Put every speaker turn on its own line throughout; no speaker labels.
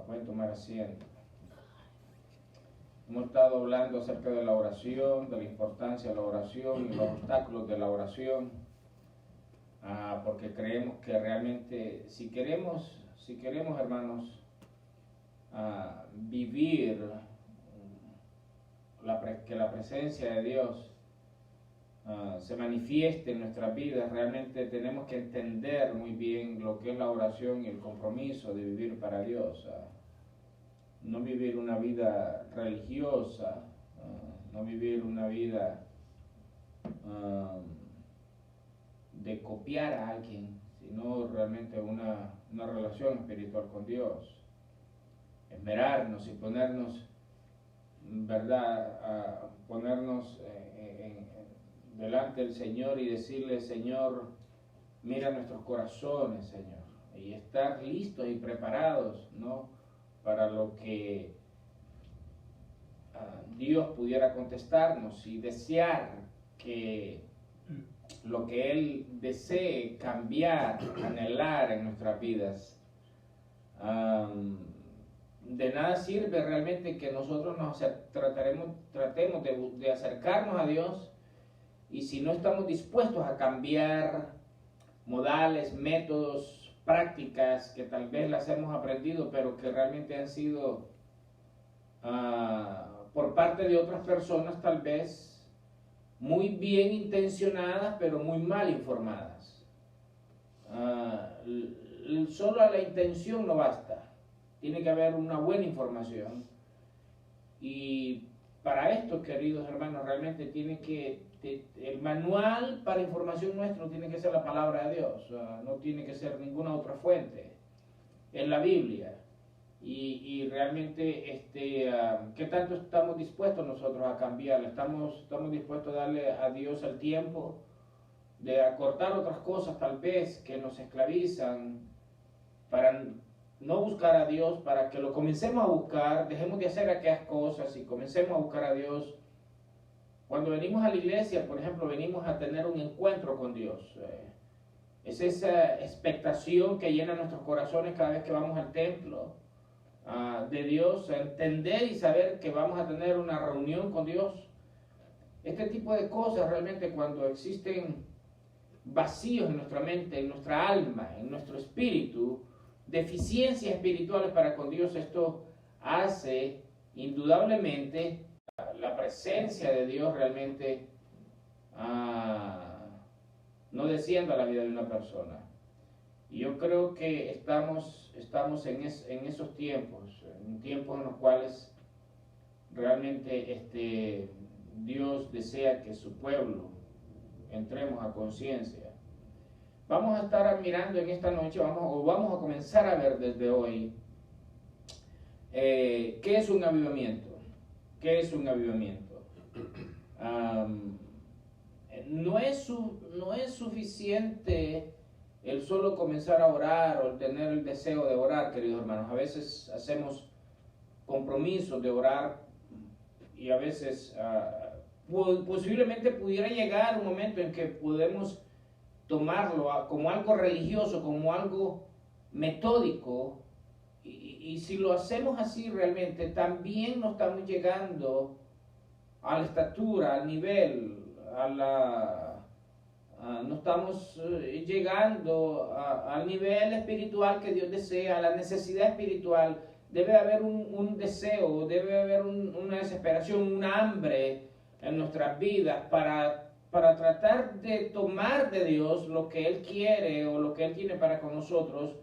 Pueden tomar asiento. Hemos estado hablando acerca de la oración, de la importancia de la oración y los obstáculos de la oración, porque creemos que realmente, si queremos hermanos, vivir que la presencia de Dios se manifieste en nuestras vidas, realmente tenemos que entender muy bien lo que es la oración y el compromiso de vivir para Dios. No vivir una vida religiosa, no vivir una vida de copiar a alguien, sino realmente una relación espiritual con Dios. Esmerarnos y ponernos, ¿verdad? Ponernos delante del Señor y decirle: Señor, mira nuestros corazones, Señor, y estar listos y preparados, ¿no?, para lo que Dios pudiera contestarnos, y desear que lo que Él desee cambiar, anhelar en nuestras vidas. De nada sirve realmente que nosotros tratemos de acercarnos a Dios, y si no estamos dispuestos a cambiar modales, métodos, prácticas que tal vez las hemos aprendido, pero que realmente han sido por parte de otras personas tal vez muy bien intencionadas, pero muy mal informadas. Solo a la intención no basta. Tiene que haber una buena información. Y para esto, queridos hermanos, realmente el manual para información nuestro tiene que ser la palabra de Dios. No tiene que ser ninguna otra fuente. Es la Biblia. Y realmente, ¿qué tanto estamos dispuestos nosotros a cambiar? ¿Estamos dispuestos a darle a Dios el tiempo de acortar otras cosas tal vez que nos esclavizan, para no buscar a Dios, para que lo comencemos a buscar, dejemos de hacer aquellas cosas y comencemos a buscar a Dios? Cuando venimos a la iglesia, por ejemplo, venimos a tener un encuentro con Dios. Es esa expectación que llena nuestros corazones cada vez que vamos al templo de Dios, a entender y saber que vamos a tener una reunión con Dios. Este tipo de cosas realmente, cuando existen vacíos en nuestra mente, en nuestra alma, en nuestro espíritu, deficiencias espirituales para con Dios, esto hace indudablemente la presencia de Dios realmente no descienda a la vida de una persona. Y yo creo que estamos en esos tiempos, en tiempos en los cuales realmente Dios desea que su pueblo entremos a conciencia. Vamos a estar mirando en esta noche, vamos a comenzar a ver desde hoy qué es un avivamiento. ¿Qué es un avivamiento? No es suficiente el solo comenzar a orar o el tener el deseo de orar, queridos hermanos. A veces hacemos compromisos de orar, y a veces posiblemente pudiera llegar un momento en que podemos tomarlo como algo religioso, como algo metódico, y si lo hacemos así realmente, también no estamos llegando a la estatura, al nivel, no estamos llegando al nivel espiritual que Dios desea, a la necesidad espiritual. Debe haber un deseo, debe haber una desesperación, un hambre en nuestras vidas para tratar de tomar de Dios lo que Él quiere o lo que Él tiene para con nosotros.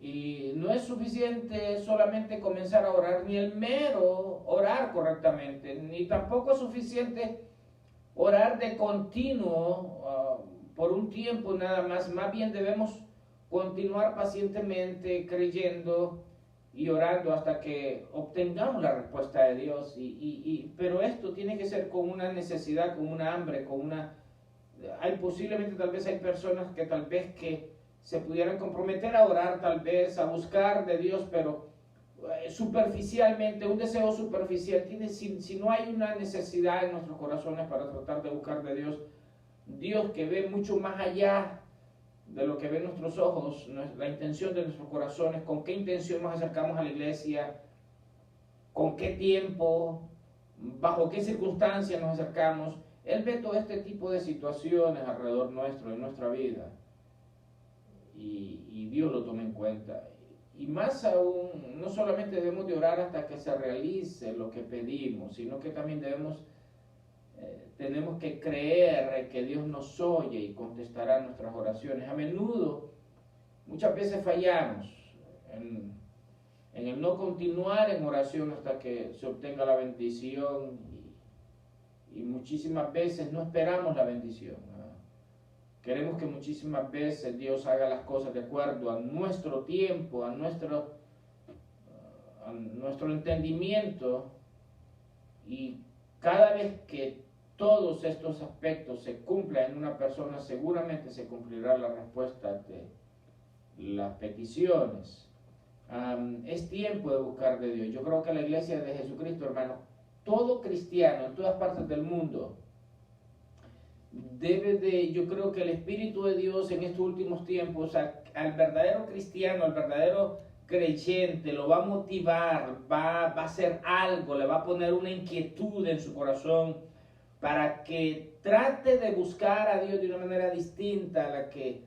Y no es suficiente solamente comenzar a orar, ni el mero orar correctamente, ni tampoco es suficiente orar de continuo por un tiempo nada más. Más bien debemos continuar pacientemente creyendo y orando hasta que obtengamos la respuesta de Dios. Pero esto tiene que ser con una necesidad, con una hambre, posiblemente tal vez hay personas que tal vez que se pudieran comprometer a orar, tal vez a buscar de Dios, pero superficialmente, un deseo superficial. Si no hay una necesidad en nuestros corazones para tratar de buscar de Dios, Dios que ve mucho más allá de lo que ven nuestros ojos, la intención de nuestros corazones, con qué intención nos acercamos a la iglesia, con qué tiempo, bajo qué circunstancias nos acercamos. Él ve todo este tipo de situaciones alrededor nuestro, en nuestra vida, y Dios lo toma en cuenta. Y más aún, no solamente debemos de orar hasta que se realice lo que pedimos, sino que también tenemos que creer que Dios nos oye y contestará nuestras oraciones. A menudo, muchas veces fallamos en el no continuar en oración hasta que se obtenga la bendición, y muchísimas veces no esperamos la bendición. Queremos que muchísimas veces Dios haga las cosas de acuerdo a nuestro tiempo, a nuestro entendimiento, y cada vez que todos estos aspectos se cumplan en una persona, seguramente se cumplirá la respuesta de las peticiones. Es tiempo de buscar de Dios. Yo creo que la iglesia de Jesucristo, hermano, todo cristiano en todas partes del mundo, yo creo que el Espíritu de Dios en estos últimos tiempos, al verdadero cristiano, al verdadero creyente, lo va a motivar, va a hacer algo, le va a poner una inquietud en su corazón para que trate de buscar a Dios de una manera distinta a la que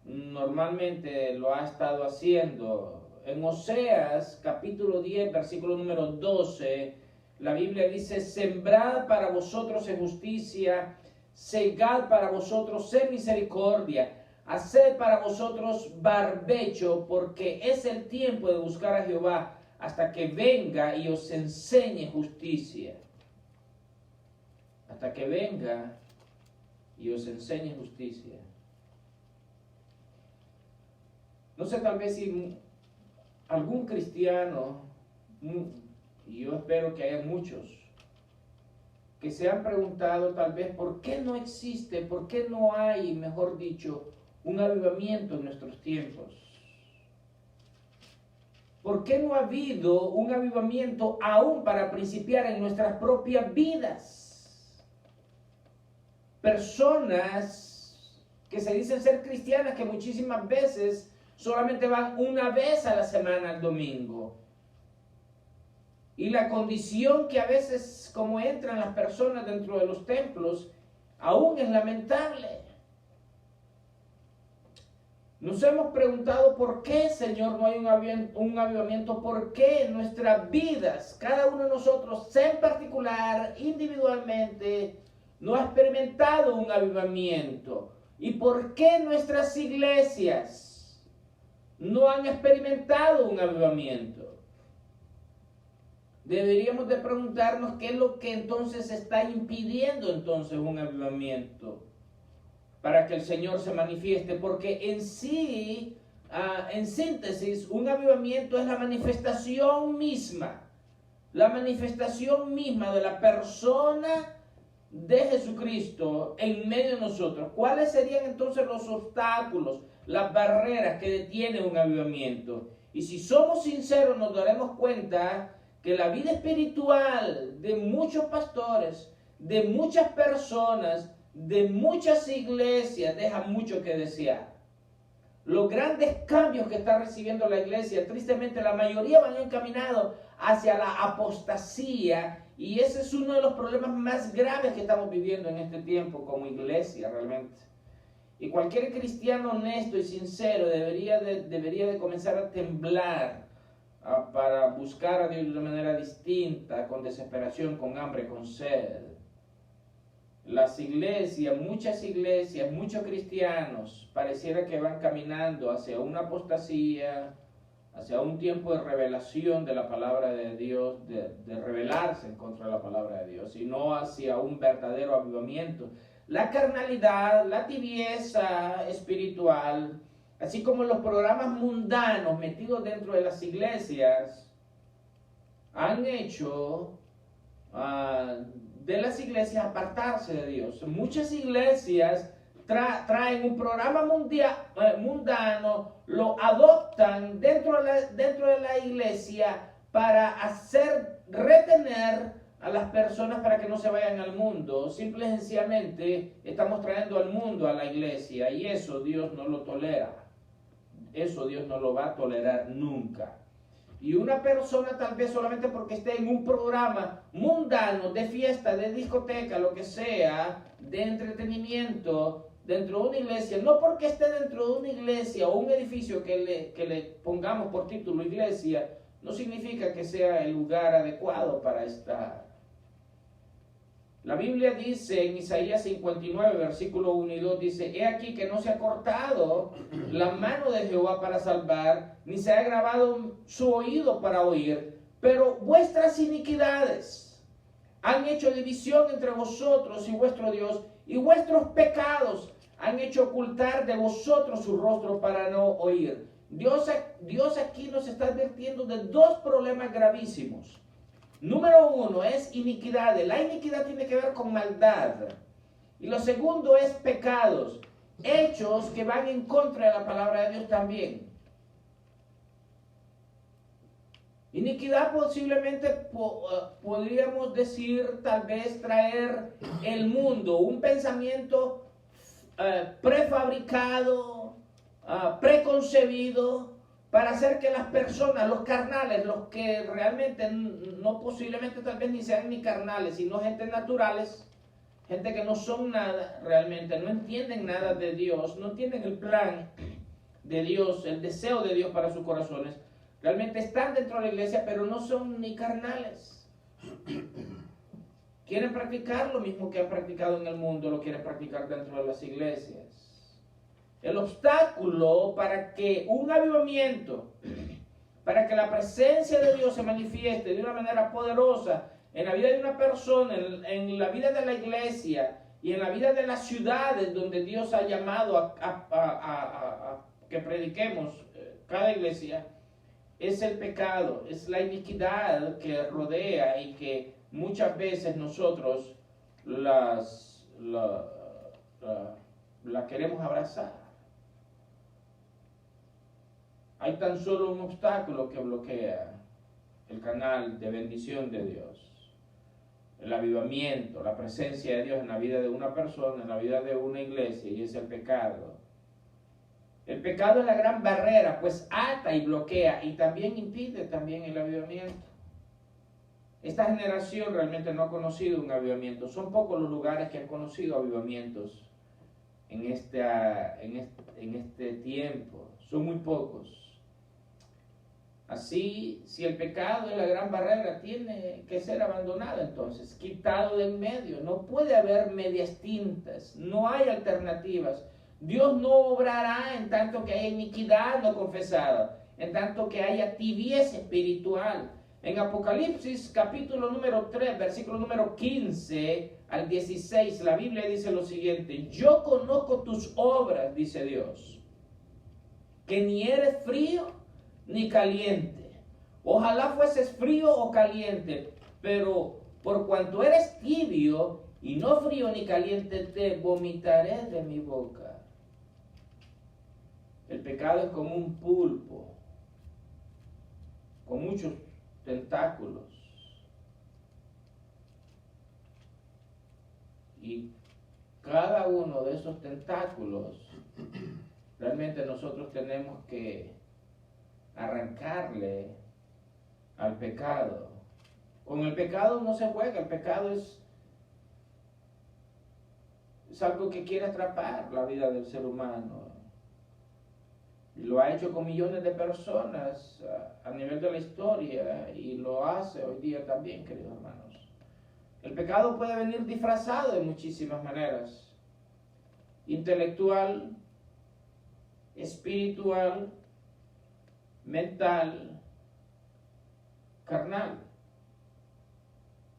normalmente lo ha estado haciendo. En Oseas capítulo 10, versículo número 12, la Biblia dice: sembrad para vosotros en justicia, segad para vosotros en misericordia, haced para vosotros barbecho, porque es el tiempo de buscar a Jehová hasta que venga y os enseñe justicia. Hasta que venga y os enseñe justicia. No sé, tal vez si algún cristiano, y yo espero que haya muchos, que se han preguntado tal vez por qué no existe, por qué no hay, mejor dicho, un avivamiento en nuestros tiempos. ¿Por qué no ha habido un avivamiento aún para principiar en nuestras propias vidas? Personas que se dicen ser cristianas, que muchísimas veces solamente van una vez a la semana al domingo. Y la condición que a veces, como entran las personas dentro de los templos, aún es lamentable. Nos hemos preguntado por qué, Señor, no hay un avivamiento, por qué en nuestras vidas, cada uno de nosotros, sea en particular, individualmente, no ha experimentado un avivamiento. ¿Y por qué nuestras iglesias no han experimentado un avivamiento? Deberíamos de preguntarnos qué es lo que entonces está impidiendo entonces un avivamiento para que el Señor se manifieste, porque en sí, en síntesis, un avivamiento es la manifestación misma de la persona de Jesucristo en medio de nosotros. ¿Cuáles serían entonces los obstáculos, las barreras que detienen un avivamiento? Y si somos sinceros, nos daremos cuenta que la vida espiritual de muchos pastores, de muchas personas, de muchas iglesias deja mucho que desear. Los grandes cambios que está recibiendo la iglesia, tristemente la mayoría van encaminados hacia la apostasía, y ese es uno de los problemas más graves que estamos viviendo en este tiempo como iglesia realmente. Y cualquier cristiano honesto y sincero debería de comenzar a temblar para buscar a Dios de una manera distinta, con desesperación, con hambre, con sed. Las iglesias, muchos cristianos, pareciera que van caminando hacia una apostasía, hacia un tiempo de revelación de la palabra de Dios, de rebelarse en contra de la palabra de Dios, y no hacia un verdadero avivamiento. La carnalidad, la tibieza espiritual, así como los programas mundanos metidos dentro de las iglesias, han hecho de las iglesias apartarse de Dios. Muchas iglesias traen un programa mundano, lo adoptan dentro de la iglesia para retener a las personas para que no se vayan al mundo. Simple y sencillamente estamos trayendo al mundo a la iglesia y eso Dios no lo tolera. Eso Dios no lo va a tolerar nunca. Y una persona tal vez solamente porque esté en un programa mundano, de fiesta, de discoteca, lo que sea, de entretenimiento, dentro de una iglesia, no porque esté dentro de una iglesia o un edificio que le pongamos por título iglesia, no significa que sea el lugar adecuado para estar. La Biblia dice en Isaías 59, versículo 1 y 2, dice: he aquí que no se ha cortado la mano de Jehová para salvar, ni se ha grabado su oído para oír, pero vuestras iniquidades han hecho división entre vosotros y vuestro Dios, y vuestros pecados han hecho ocultar de vosotros su rostro para no oír. Dios aquí nos está advirtiendo de dos problemas gravísimos. Número uno es iniquidad. La iniquidad tiene que ver con maldad. Y lo segundo es pecados, hechos que van en contra de la palabra de Dios también. Iniquidad posiblemente podríamos decir, tal vez traer el mundo, un pensamiento prefabricado, preconcebido, para hacer que las personas, los carnales, los que realmente no posiblemente tal vez ni sean ni carnales, sino gente naturales, gente que no son nada realmente, no entienden nada de Dios, no entienden el plan de Dios, el deseo de Dios para sus corazones, realmente están dentro de la iglesia, pero no son ni carnales. Quieren practicar lo mismo que han practicado en el mundo, lo quieren practicar dentro de las iglesias. El obstáculo para que un avivamiento, para que la presencia de Dios se manifieste de una manera poderosa en la vida de una persona, en la vida de la iglesia y en la vida de las ciudades donde Dios ha llamado a que prediquemos cada iglesia, es el pecado, es la iniquidad que rodea y que muchas veces nosotros la queremos abrazar. Hay tan solo un obstáculo que bloquea el canal de bendición de Dios, el avivamiento, la presencia de Dios en la vida de una persona, en la vida de una iglesia, y es el pecado. El pecado es la gran barrera, pues ata y bloquea y también impide también el avivamiento. Esta generación realmente no ha conocido un avivamiento. Son pocos los lugares que han conocido avivamientos en este tiempo. Son muy pocos. Así, si el pecado es la gran barrera, tiene que ser abandonado entonces, quitado de en medio. No puede haber medias tintas, no hay alternativas. Dios no obrará en tanto que haya iniquidad no confesada, en tanto que haya tibieza espiritual. En Apocalipsis capítulo número 3, versículo número 15 al 16, la Biblia dice lo siguiente: yo conozco tus obras, dice Dios, que ni eres frío ni caliente. Ojalá fueses frío o caliente, pero por cuanto eres tibio y no frío ni caliente, te vomitaré de mi boca. El pecado es como un pulpo con muchos tentáculos, y cada uno de esos tentáculos realmente nosotros tenemos que arrancarle al pecado. Con el pecado no se juega, el pecado es algo que quiere atrapar la vida del ser humano. Y lo ha hecho con millones de personas a nivel de la historia, y lo hace hoy día también, queridos hermanos. El pecado puede venir disfrazado de muchísimas maneras: intelectual, espiritual, mental, carnal.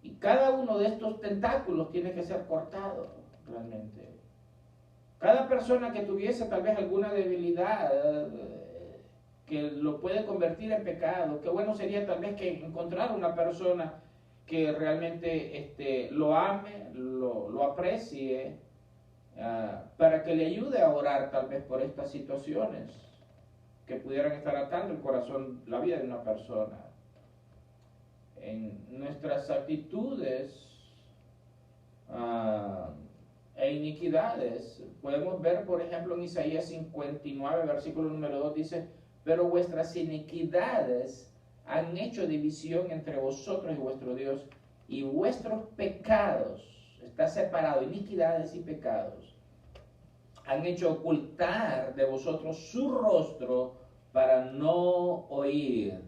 Y cada uno de estos tentáculos tiene que ser cortado realmente. Cada persona que tuviese tal vez alguna debilidad que lo puede convertir en pecado, qué bueno sería tal vez que encontrar una persona que realmente lo ame, lo aprecie, para que le ayude a orar tal vez por estas situaciones que pudieran estar atando el corazón, la vida de una persona. en nuestras actitudes e iniquidades. Podemos ver, por ejemplo, en Isaías 59, versículo número 2, dice: pero vuestras iniquidades han hecho división entre vosotros y vuestro Dios, y vuestros pecados, está separado, iniquidades y pecados, han hecho ocultar de vosotros su rostro para no oír,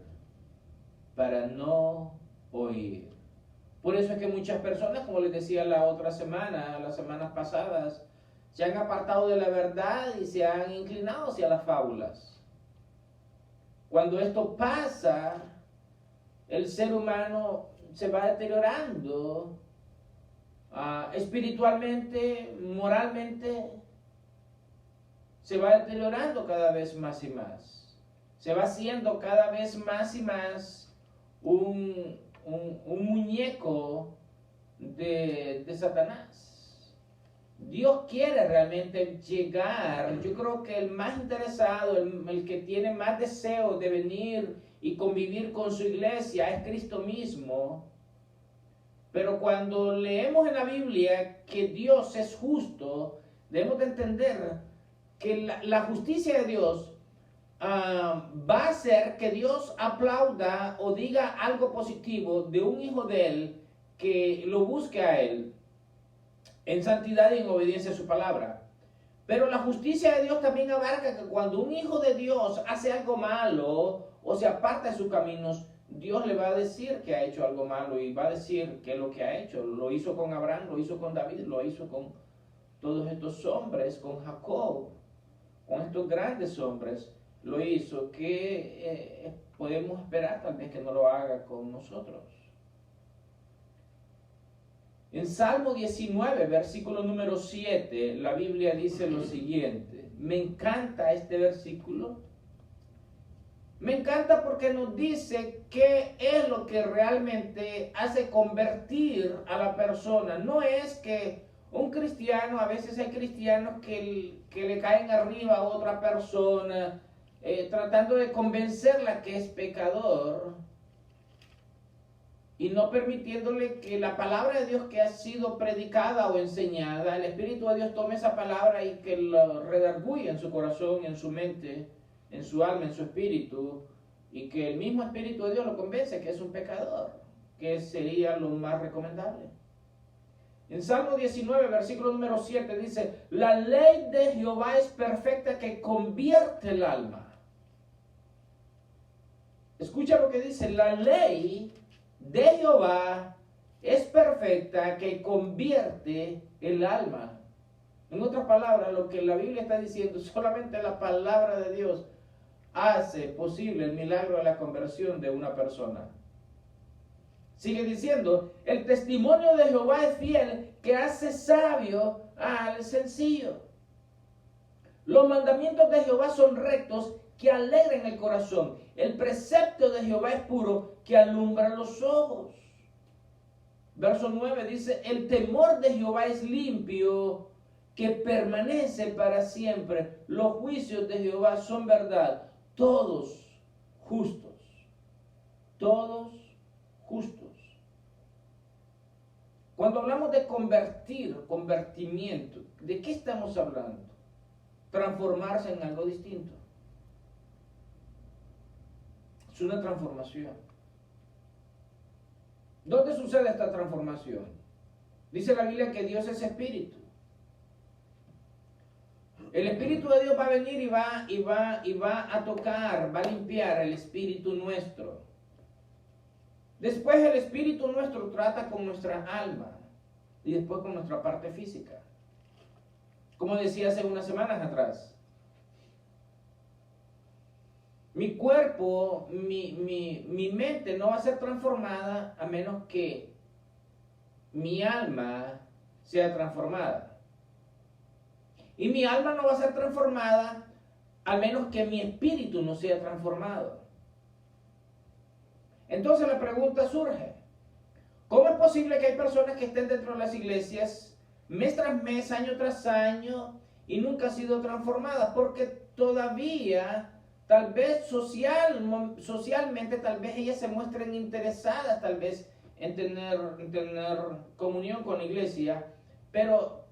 para no oír. Por eso es que muchas personas, como les decía las semanas pasadas, se han apartado de la verdad y se han inclinado hacia las fábulas. Cuando esto pasa, el ser humano se va deteriorando espiritualmente, moralmente, se va deteriorando cada vez más y más. Se va haciendo cada vez más y más un muñeco de Satanás. Dios quiere realmente llegar. Yo creo que el más interesado, el que tiene más deseo de venir y convivir con su iglesia es Cristo mismo. Pero cuando leemos en la Biblia que Dios es justo, debemos de entender que la justicia de Dios va a hacer que Dios aplauda o diga algo positivo de un hijo de Él que lo busque a Él en santidad y en obediencia a su palabra. Pero la justicia de Dios también abarca que cuando un hijo de Dios hace algo malo o se aparta de sus caminos, Dios le va a decir que ha hecho algo malo y va a decir que lo que ha hecho. Lo hizo con Abraham, lo hizo con David, lo hizo con todos estos hombres, con Jacob, con estos grandes hombres. Lo hizo, que podemos esperar tal vez que no lo haga con nosotros. En Salmo 19, versículo número 7, la Biblia dice lo siguiente. Me encanta este versículo. Me encanta porque nos dice qué es lo que realmente hace convertir a la persona. No es que un cristiano, a veces hay cristianos que le caen arriba a otra persona, tratando de convencerla que es pecador y no permitiéndole que la palabra de Dios que ha sido predicada o enseñada, el Espíritu de Dios tome esa palabra y que lo redarguya en su corazón, en su mente, en su alma, en su espíritu, y que el mismo Espíritu de Dios lo convence que es un pecador, que sería lo más recomendable. En Salmo 19, versículo número 7 dice: la ley de Jehová es perfecta que convierte el alma. Escucha lo que dice: la ley de Jehová es perfecta que convierte el alma. En otras palabras, lo que la Biblia está diciendo, solamente la palabra de Dios hace posible el milagro de la conversión de una persona. Sigue diciendo: el testimonio de Jehová es fiel, que hace sabio al sencillo. Los mandamientos de Jehová son rectos, que alegran el corazón. El precepto de Jehová es puro, que alumbra los ojos. Verso 9 dice: el temor de Jehová es limpio, que permanece para siempre. Los juicios de Jehová son verdad, todos justos. Todos justos. Cuando hablamos de convertir, convertimiento, ¿de qué estamos hablando? Transformarse en algo distinto. Es una transformación. ¿Dónde sucede esta transformación? Dice la Biblia que Dios es espíritu. El Espíritu de Dios va a venir y va a tocar, va a limpiar el espíritu nuestro. Después el espíritu nuestro trata con nuestra alma y después con nuestra parte física. Como decía hace unas semanas atrás, mi cuerpo, mi mente no va a ser transformada a menos que mi alma sea transformada. Y mi alma no va a ser transformada a menos que mi espíritu no sea transformado. Entonces la pregunta surge: ¿cómo es posible que hay personas que estén dentro de las iglesias mes tras mes, año tras año, y nunca han sido transformadas? Porque todavía tal vez socialmente, tal vez ellas se muestren interesadas, tal vez en tener comunión con la iglesia, pero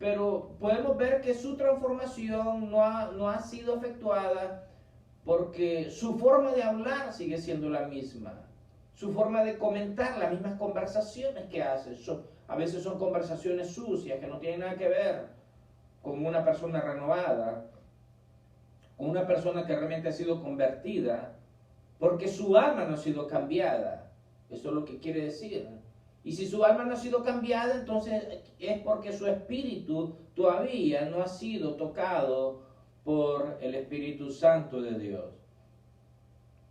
podemos ver que su transformación no ha sido efectuada porque su forma de hablar sigue siendo la misma. Su forma de comentar, las mismas conversaciones que hace, a veces son conversaciones sucias que no tienen nada que ver con una persona renovada, con una persona que realmente ha sido convertida, porque su alma no ha sido cambiada. Eso es lo que quiere decir. Y si su alma no ha sido cambiada, entonces es porque su espíritu todavía no ha sido tocado por el Espíritu Santo de Dios.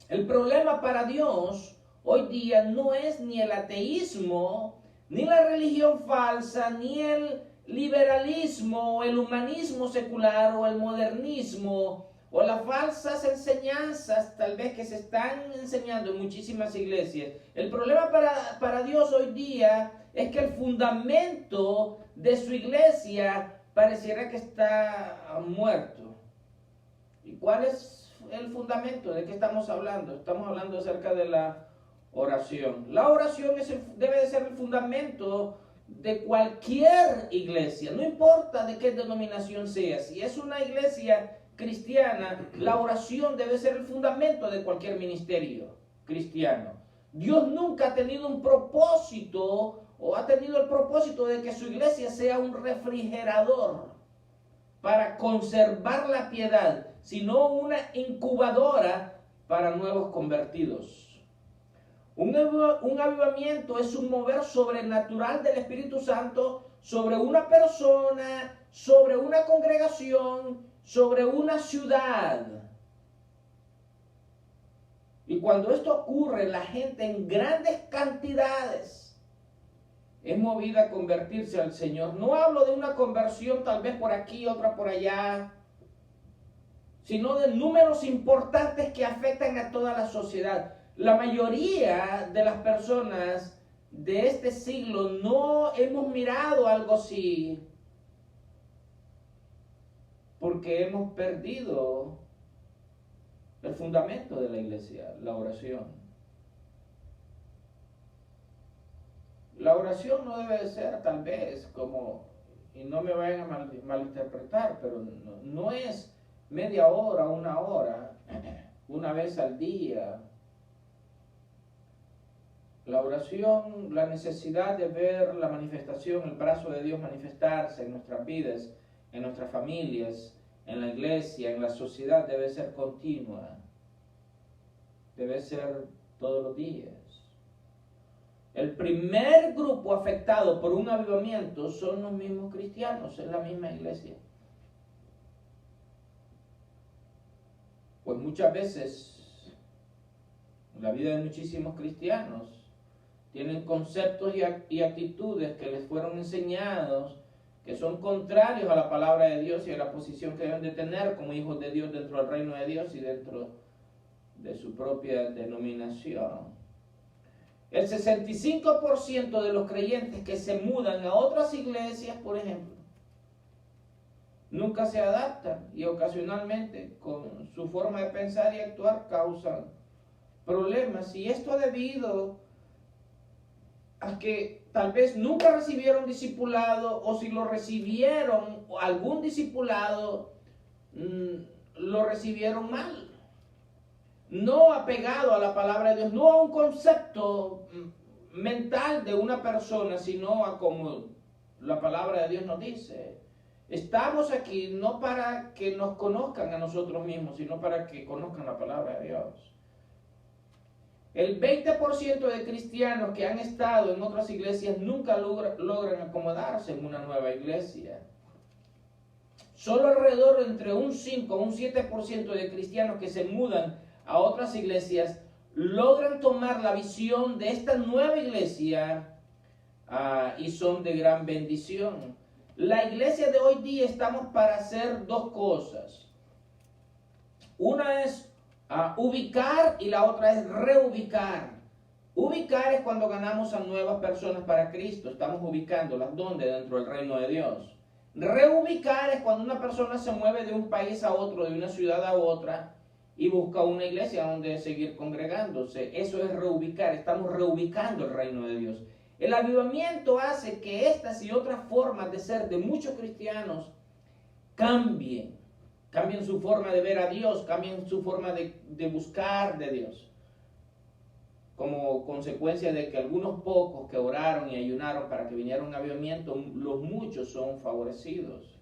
El problema para Dios hoy día no es ni el ateísmo, ni la religión falsa, ni el liberalismo, o el humanismo secular, o el modernismo, o las falsas enseñanzas tal vez que se están enseñando en muchísimas iglesias. El problema para Dios hoy día es que el fundamento de su iglesia pareciera que está muerto. ¿Y cuál es el fundamento? ¿De qué estamos hablando? Estamos hablando acerca de la oración. La oración debe de ser el fundamento de cualquier iglesia, no importa de qué denominación sea. Si es una iglesia cristiana, la oración debe ser el fundamento de cualquier ministerio cristiano. Dios nunca ha tenido un propósito, o ha tenido el propósito de que su iglesia sea un refrigerador para conservar la piedad, sino una incubadora para nuevos convertidos. Un avivamiento es un mover sobrenatural del Espíritu Santo sobre una persona, sobre una congregación, sobre una ciudad. Y cuando esto ocurre, la gente en grandes cantidades es movida a convertirse al Señor. No hablo de una conversión tal vez por aquí, otra por allá, sino de números importantes que afectan a toda la sociedad. La mayoría de las personas de este siglo no hemos mirado algo así porque hemos perdido el fundamento de la iglesia, la oración. La oración no debe ser tal vez como, y no me vayan a malinterpretar, pero no es media hora, una hora, una vez al día. La oración, la necesidad de ver la manifestación, el brazo de Dios manifestarse en nuestras vidas, en nuestras familias, en la iglesia, en la sociedad, debe ser continua. Debe ser todos los días. El primer grupo afectado por un avivamiento son los mismos cristianos, es la misma iglesia. Pues muchas veces la vida de muchísimos cristianos tienen conceptos y actitudes que les fueron enseñados, que son contrarios a la palabra de Dios y a la posición que deben de tener como hijos de Dios dentro del reino de Dios y dentro de su propia denominación. El 65% de los creyentes que se mudan a otras iglesias, por ejemplo, nunca se adaptan y ocasionalmente con su forma de pensar y actuar causan problemas. Y esto debido a que tal vez nunca recibieron discipulado, o si lo recibieron, algún discipulado, lo recibieron mal. No apegado a la palabra de Dios, no a un concepto mental de una persona, sino a como la palabra de Dios nos dice. Estamos aquí no para que nos conozcan a nosotros mismos, sino para que conozcan la palabra de Dios. El 20% de cristianos que han estado en otras iglesias nunca logran acomodarse en una nueva iglesia. Solo alrededor entre un 5 o un 7% de cristianos que se mudan a otras iglesias logran tomar la visión de esta nueva iglesia y son de gran bendición. La iglesia de hoy día estamos para hacer dos cosas. Una es ubicar y la otra es reubicar. Ubicar es cuando ganamos a nuevas personas para Cristo. Estamos ubicándolas ¿dónde? Dentro del reino de Dios. Reubicar es cuando una persona se mueve de un país a otro, de una ciudad a otra, y busca una iglesia donde seguir congregándose. Eso es reubicar, estamos reubicando el reino de Dios. El avivamiento hace que estas y otras formas de ser de muchos cristianos cambien su forma de ver a Dios, cambien su forma de buscar de Dios. Como consecuencia de que algunos pocos que oraron y ayunaron para que viniera un avivamiento, los muchos son favorecidos.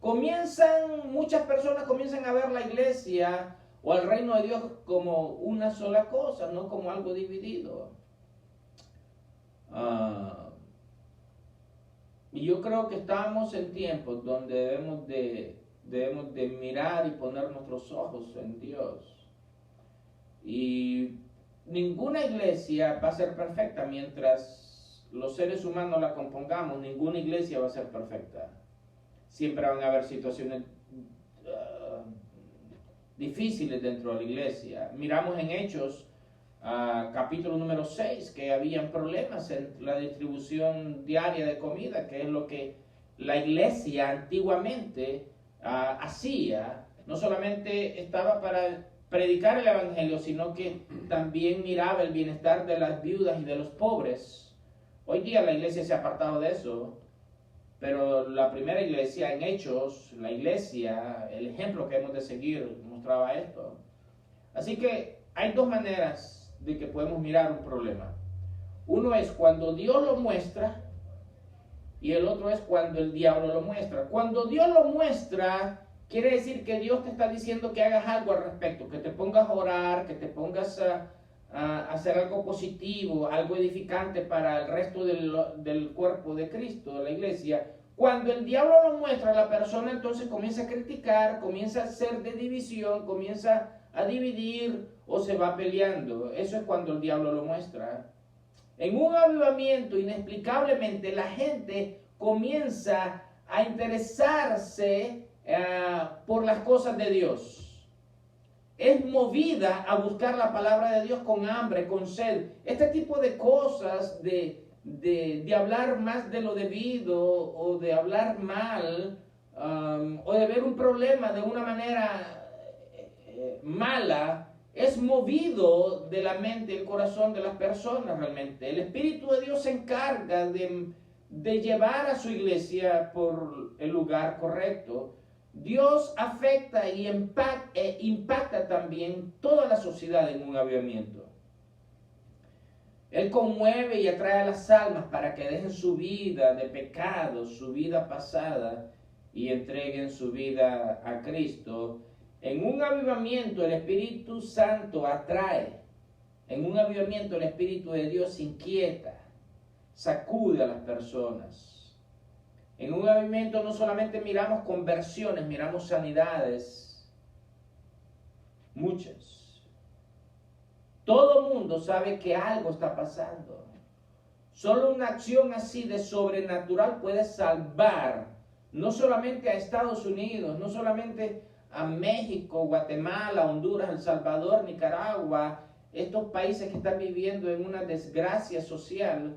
Muchas personas comienzan a ver la iglesia o al reino de Dios como una sola cosa, no como algo dividido. Y yo creo que estamos en tiempos donde debemos de mirar y poner nuestros ojos en Dios. Y ninguna iglesia va a ser perfecta mientras los seres humanos la compongamos. Ninguna iglesia va a ser perfecta. Siempre van a haber situaciones difíciles dentro de la iglesia. Miramos en Hechos, capítulo número 6, que habían problemas en la distribución diaria de comida, que es lo que la iglesia antiguamente hacía. No solamente estaba para predicar el evangelio, sino que también miraba el bienestar de las viudas y de los pobres. Hoy día la iglesia se ha apartado de eso, pero la primera iglesia en Hechos, la iglesia, el ejemplo que hemos de seguir, mostraba esto. Así que hay dos maneras de que podemos mirar un problema. Uno es cuando Dios lo muestra y el otro es cuando el diablo lo muestra. Cuando Dios lo muestra, quiere decir que Dios te está diciendo que hagas algo al respecto, que te pongas a orar, que te pongas a hacer algo positivo, algo edificante para el resto del cuerpo de Cristo, de la iglesia. Cuando el diablo lo muestra, la persona entonces comienza a criticar, comienza a ser de división, comienza a dividir o se va peleando. Eso es cuando el diablo lo muestra. En un avivamiento, inexplicablemente, la gente comienza a interesarse por las cosas de Dios. Es movida a buscar la palabra de Dios con hambre, con sed. Este tipo de cosas de hablar más de lo debido o de hablar mal o de ver un problema de una manera mala, es movido de la mente, el corazón de las personas realmente. El Espíritu de Dios se encarga de llevar a su iglesia por el lugar correcto. Dios afecta y impacta también toda la sociedad en un avivamiento. Él conmueve y atrae a las almas para que dejen su vida de pecado, su vida pasada, y entreguen su vida a Cristo. En un avivamiento el Espíritu Santo atrae. En un avivamiento el Espíritu de Dios inquieta, sacude a las personas. En un avivamiento no solamente miramos conversiones, miramos sanidades, muchas. Todo mundo sabe que algo está pasando. Solo una acción así de sobrenatural puede salvar no solamente a Estados Unidos, no solamente a México, Guatemala, Honduras, El Salvador, Nicaragua, estos países que están viviendo en una desgracia social,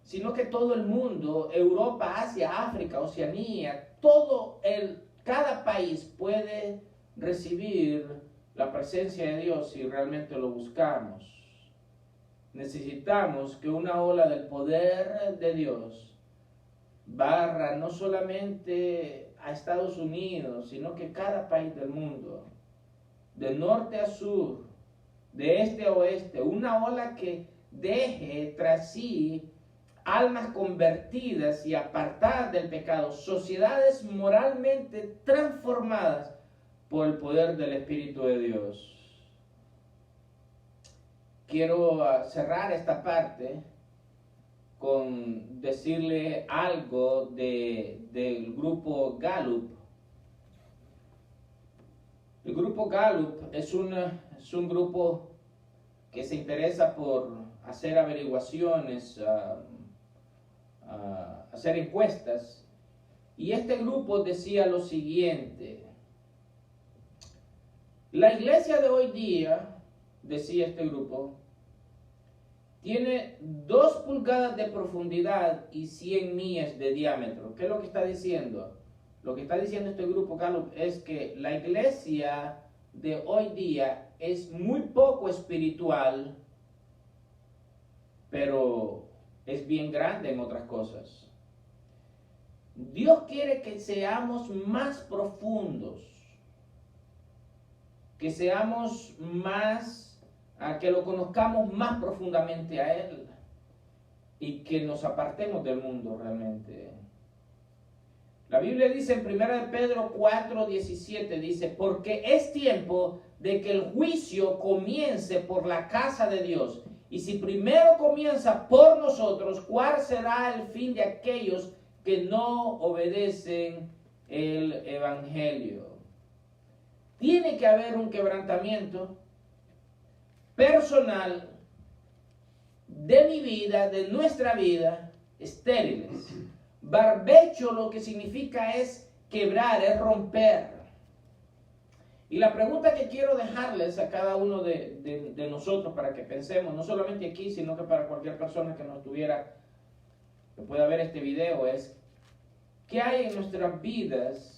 sino que todo el mundo, Europa, Asia, África, Oceanía, cada país puede recibir la presencia de Dios si realmente lo buscamos. Necesitamos que una ola del poder de Dios barra no solamente a Estados Unidos, sino que cada país del mundo, de norte a sur, de este a oeste, una ola que deje tras sí almas convertidas y apartadas del pecado, sociedades moralmente transformadas por el poder del Espíritu de Dios. Quiero cerrar esta parte con decirle algo del grupo Gallup. El grupo Gallup es un grupo que se interesa por hacer averiguaciones, hacer encuestas, y este grupo decía lo siguiente: la iglesia de hoy día, decía este grupo, tiene 2 pulgadas de profundidad y 100 millas de diámetro. ¿Qué es lo que está diciendo? Lo que está diciendo este grupo Gallup es que la iglesia de hoy día es muy poco espiritual, pero es bien grande en otras cosas. Dios quiere que seamos más profundos, que seamos más, que lo conozcamos más profundamente a Él y que nos apartemos del mundo realmente. La Biblia dice en 1 Pedro 4:17, dice, porque es tiempo de que el juicio comience por la casa de Dios. Y si primero comienza por nosotros, ¿cuál será el fin de aquellos que no obedecen el Evangelio? Tiene que haber un quebrantamiento personal de mi vida, de nuestra vida, estériles. Barbecho lo que significa es quebrar, es romper. Y la pregunta que quiero dejarles a cada uno de nosotros para que pensemos, no solamente aquí, sino que para cualquier persona que nos tuviera, que pueda ver este video, es ¿qué hay en nuestras vidas?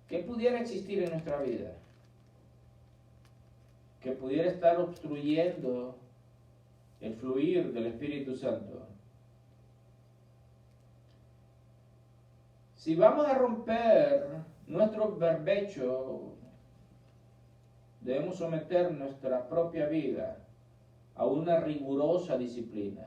¿Qué pudiera existir en nuestra vida? Que pudiera estar obstruyendo el fluir del Espíritu Santo. Si vamos a romper nuestro barbecho, debemos someter nuestra propia vida a una rigurosa disciplina.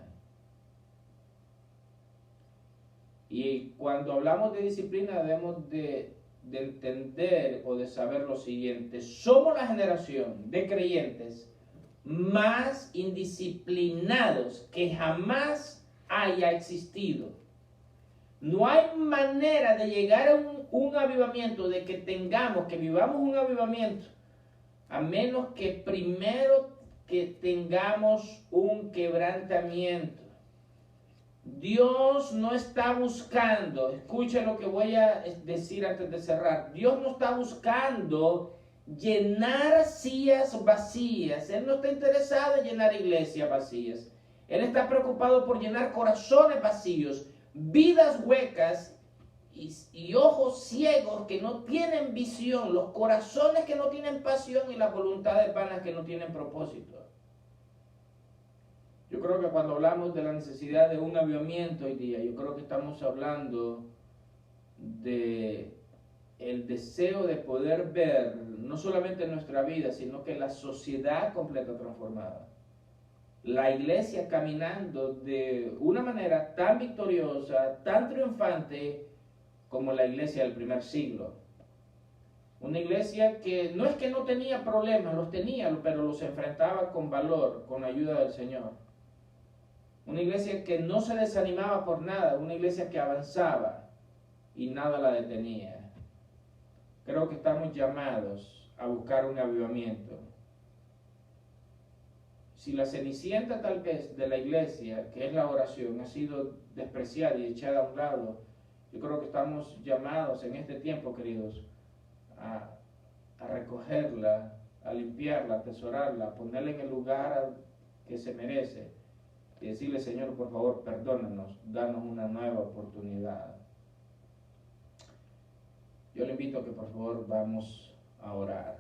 Y cuando hablamos de disciplina debemos de entender o de saber lo siguiente: somos la generación de creyentes más indisciplinados que jamás haya existido. No hay manera de llegar a un avivamiento, de que vivamos un avivamiento, a menos que primero que tengamos un quebrantamiento. Dios no está buscando, escuchen lo que voy a decir antes de cerrar, Dios no está buscando llenar sillas vacías. Él no está interesado en llenar iglesias vacías. Él está preocupado por llenar corazones vacíos, vidas huecas y ojos ciegos que no tienen visión, los corazones que no tienen pasión y las voluntades vanas que no tienen propósito. Yo creo que cuando hablamos de la necesidad de un avivamiento hoy día, yo creo que estamos hablando de el deseo de poder ver no solamente nuestra vida, sino que la sociedad completa transformada. La iglesia caminando de una manera tan victoriosa, tan triunfante como la iglesia del primer siglo. Una iglesia que no es que no tenía problemas, los tenía, pero los enfrentaba con valor, con la ayuda del Señor. Una iglesia que no se desanimaba por nada, una iglesia que avanzaba y nada la detenía. Creo que estamos llamados a buscar un avivamiento. Si la cenicienta tal vez de la iglesia, que es la oración, ha sido despreciada y echada a un lado, yo creo que estamos llamados en este tiempo, queridos, a recogerla, a limpiarla, a atesorarla, a ponerla en el lugar que se merece y decirle: Señor, por favor, perdónanos, danos una nueva oportunidad. Yo le invito a que por favor vamos a orar.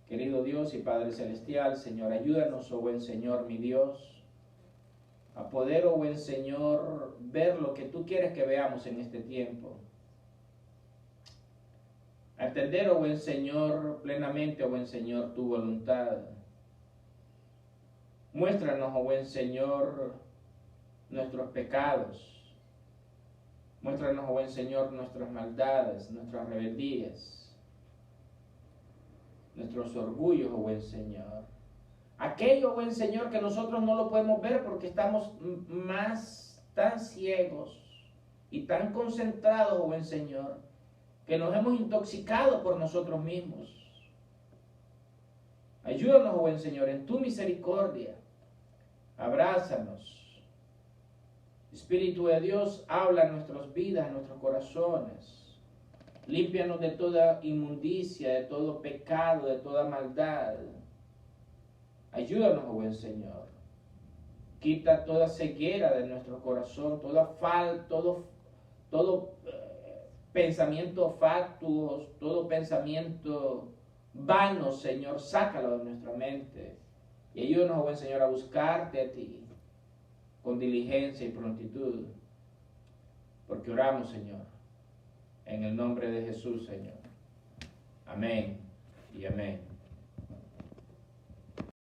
Querido Dios y Padre Celestial, Señor, ayúdanos, oh buen Señor, mi Dios, a poder, oh buen Señor, ver lo que tú quieres que veamos en este tiempo. A entender, oh buen Señor, plenamente, oh buen Señor, tu voluntad. Muéstranos, oh buen Señor, nuestros pecados. Muéstranos, oh buen Señor, nuestras maldades, nuestras rebeldías, nuestros orgullos, oh buen Señor. Aquello, oh buen Señor, que nosotros no lo podemos ver porque estamos más tan ciegos y tan concentrados, oh buen Señor, que nos hemos intoxicado por nosotros mismos. Ayúdanos, oh buen Señor, en tu misericordia. Abrázanos. Espíritu de Dios, habla en nuestras vidas, en nuestros corazones. Límpianos de toda inmundicia, de todo pecado, de toda maldad. Ayúdanos, oh buen Señor. Quita toda ceguera de nuestro corazón, toda falta, todo pensamientos fatuos, todo pensamiento vano, Señor, sácalo de nuestra mente. Y ayúdanos, buen Señor, a buscarte a ti con diligencia y prontitud. Porque oramos, Señor, en el nombre de Jesús, Señor. Amén y amén.